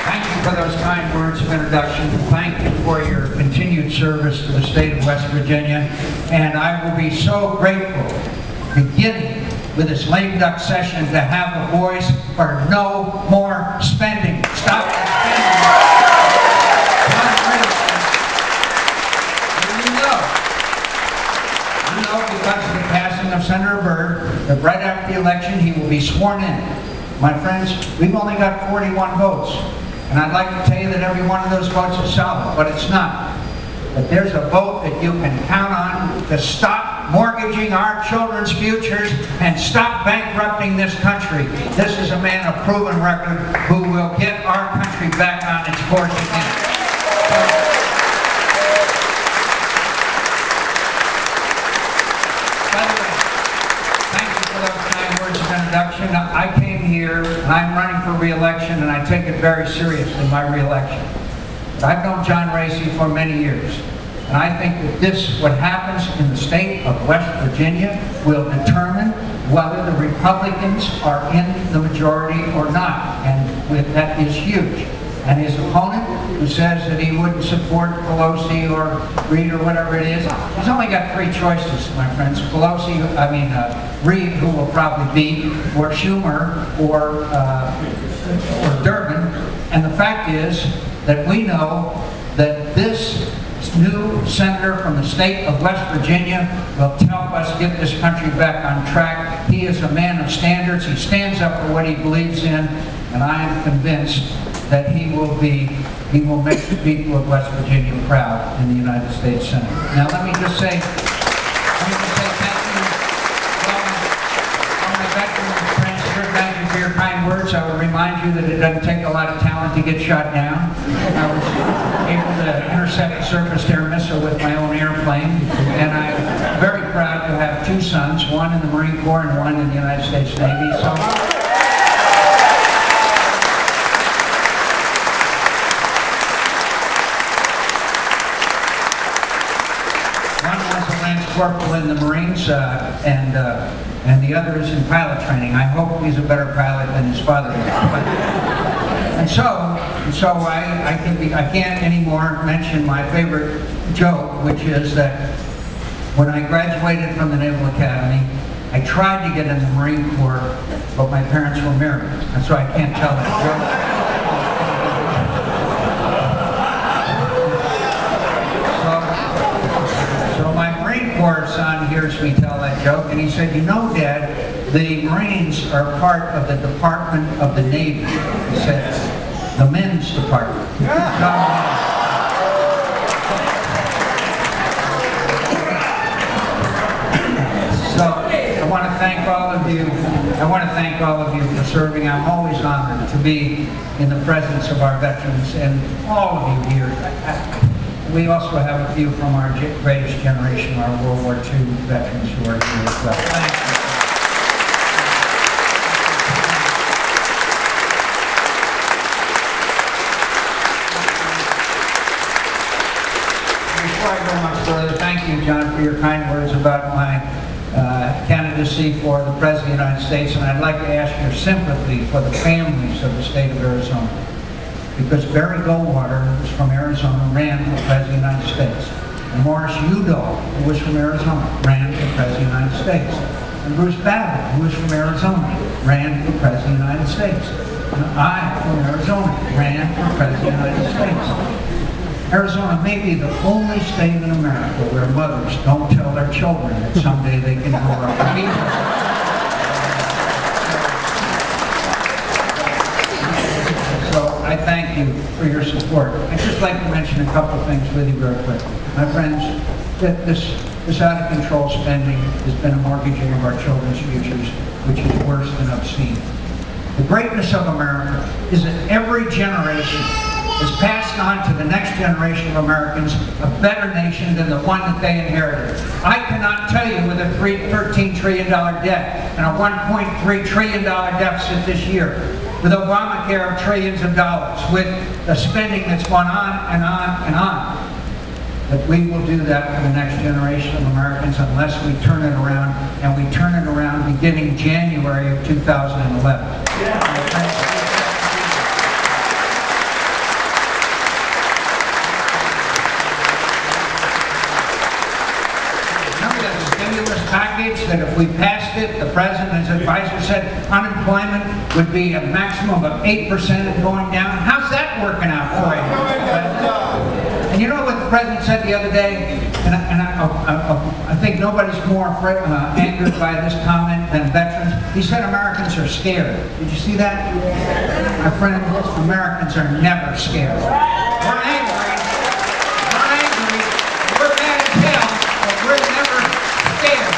Thank you for those kind words of introduction. Thank you for your continued service to the state of West Virginia. And I will be so grateful, beginning with this lame duck session, to have a voice for no more spending. Stop the spending. You know, because of the passing of Senator Byrd, that right after the election he will be sworn in. My friends, we've only got 41 votes. And I'd like to tell you that every one of those votes is solid, but it's not. But there's a vote that you can count on to stop mortgaging our children's futures and stop bankrupting this country. This is a man of proven record who will get our country back on its course again. By the way, thank you for those kind words of introduction. I came here, and I'm running for re-election, and I take it very seriously, my re-election. I've known John Raese for many years, and I think that what happens in the state of West Virginia will determine whether the Republicans are in the majority or not, and that is huge. And his opponent, who says that he wouldn't support Pelosi or Reid or whatever it is, he's only got three choices, my friends. Reid, who will probably beat, or Schumer, or Durbin. And the fact is that we know that this new senator from the state of West Virginia will help us get this country back on track. He is a man of standards. He stands up for what he believes in, and I am convinced that he will make the people of West Virginia proud in the United States Senate. Now let me just say thank you. All my veteran friends here, thank you for your kind words. I would remind you that it doesn't take a lot of talent to get shot down. I was able to intercept a surface air missile with my own airplane, and I'm very proud to have two sons, one in the Marine Corps and one in the United States Navy. Corporal in the Marines, and the other is in pilot training. I hope he's a better pilot than his father was. And so I can't anymore mention my favorite joke, which is that when I graduated from the Naval Academy, I tried to get in the Marine Corps, but my parents were married, and so I can't tell that joke. Our son hears me tell that joke, and he said, "You know, Dad, the Marines are part of the Department of the Navy." He said, "The men's department." So I want to thank all of you. For serving. I'm always honored to be in the presence of our veterans and all of you here. We also have a few from our greatest generation, our World War II veterans who are here as well. Thank you. Before I go much further, thank you, John, for your kind words about my candidacy for the President of the United States, and I'd like to ask your sympathy for the families of the state of Arizona. Because Barry Goldwater, who was from Arizona, ran for President of the United States. And Morris Udall, who was from Arizona, ran for President of the United States. And Bruce Babbitt, who was from Arizona, ran for President of the United States. And I, from Arizona, ran for President of the United States. Arizona may be the only state in America where mothers don't tell their children that someday they can grow up and be there. I thank you for your support. I'd just like to mention a couple of things with you very quickly. My friends, this out-of-control spending has been a mortgaging of our children's futures, which is worse than obscene. The greatness of America is that every generation is passing on to the next generation of Americans a better nation than the one that they inherited. I cannot tell you with a $13 trillion debt and a $1.3 trillion deficit this year, with Obamacare of trillions of dollars, with the spending that's gone on and on and on, that we will do that for the next generation of Americans unless we turn it around, and we turn it around beginning January of 2011. Yeah. said if we passed it, the president's advisor said unemployment would be a maximum of 8% and going down. How's that working out for you? And you know what the president said the other day? And I think nobody's more angered by this comment than veterans. He said Americans are scared. Did you see that? My friend, Americans are never scared. We're angry. We're mad as hell, but we're never scared.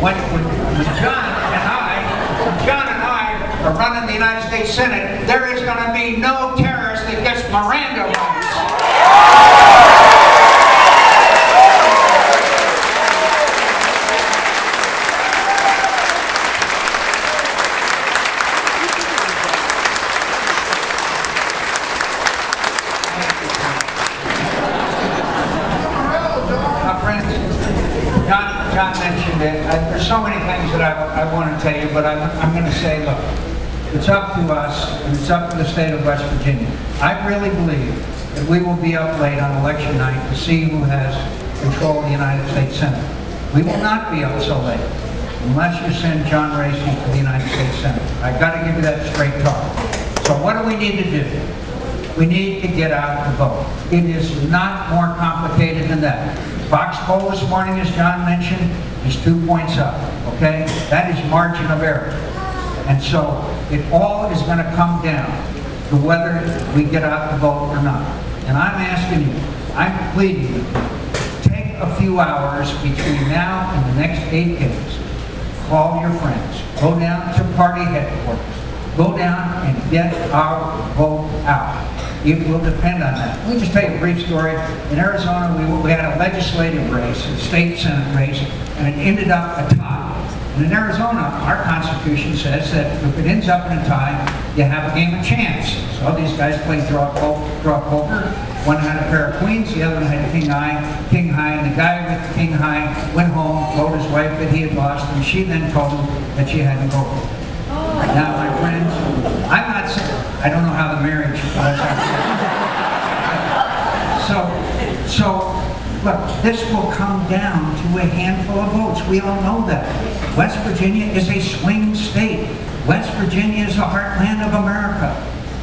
When John and I are running the United States Senate, there is going to be no terrorist that gets Miranda rights. John mentioned it. There's so many things that I want to tell you, but I'm going to say, look, it's up to us, and it's up to the state of West Virginia. I really believe that we will be up late on election night to see who has control of the United States Senate. We will not be up so late unless you send John Raese to the United States Senate. I've got to give you that straight talk. So what do we need to do? We need to get out to vote. It is not more complicated than that. Fox poll this morning, as John mentioned, is 2 points up, okay? That is margin of error. And so it all is going to come down to whether we get out to vote or not. And I'm asking you, I'm pleading with you, take a few hours between now and the next 8 days. Call your friends. Go down to party headquarters. Go down and get our vote out. It will depend on that. Let me just tell you a brief story. In Arizona, we had a legislative race, a state senate race, and it ended up a tie. And in Arizona, our Constitution says that if it ends up in a tie, you have a game of chance. So these guys played draw poker. One had a pair of queens, the other one had king high, and the guy with king high went home, told his wife that he had lost, and she then told him that she hadn't voted. Now, my friends, I'm not saying, I don't know how the marriage was. So, look, this will come down to a handful of votes. We all know that. West Virginia is a swing state. West Virginia is the heartland of America.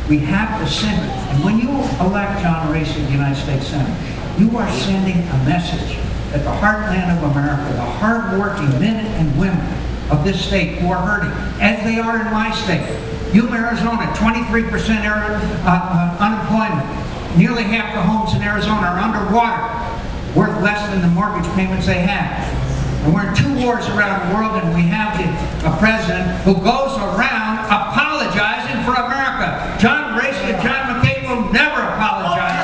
We have to send it. And when you elect John Raese to the United States Senate, you are sending a message that the heartland of America, the hard-working men and women of this state who are hurting, as they are in my state. Yuma, Arizona, 23% unemployment. Nearly half the homes in Arizona are underwater, worth less than the mortgage payments they have. And we're in 2 wars around the world, and we have a president who goes around apologizing for America. John Raese and John McCain will never apologize.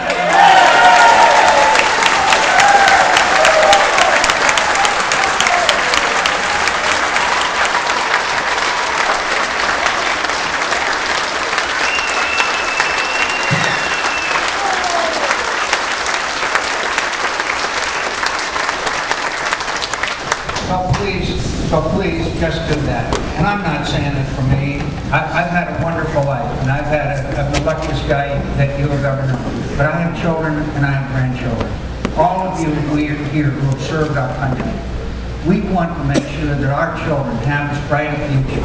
So please, just do that. And I'm not saying it for me. I've had a wonderful life, and I'm the luckiest guy that you have ever known. But I have children, and I have grandchildren. All of you here who have served our country, we want to make sure that our children have as bright a future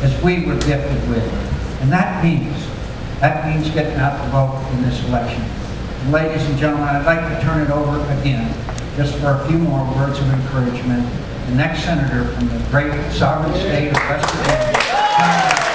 as we were gifted with. And that means getting out to vote in this election. And ladies and gentlemen, I'd like to turn it over again, just for a few more words of encouragement. The next senator from the great sovereign state of West Virginia.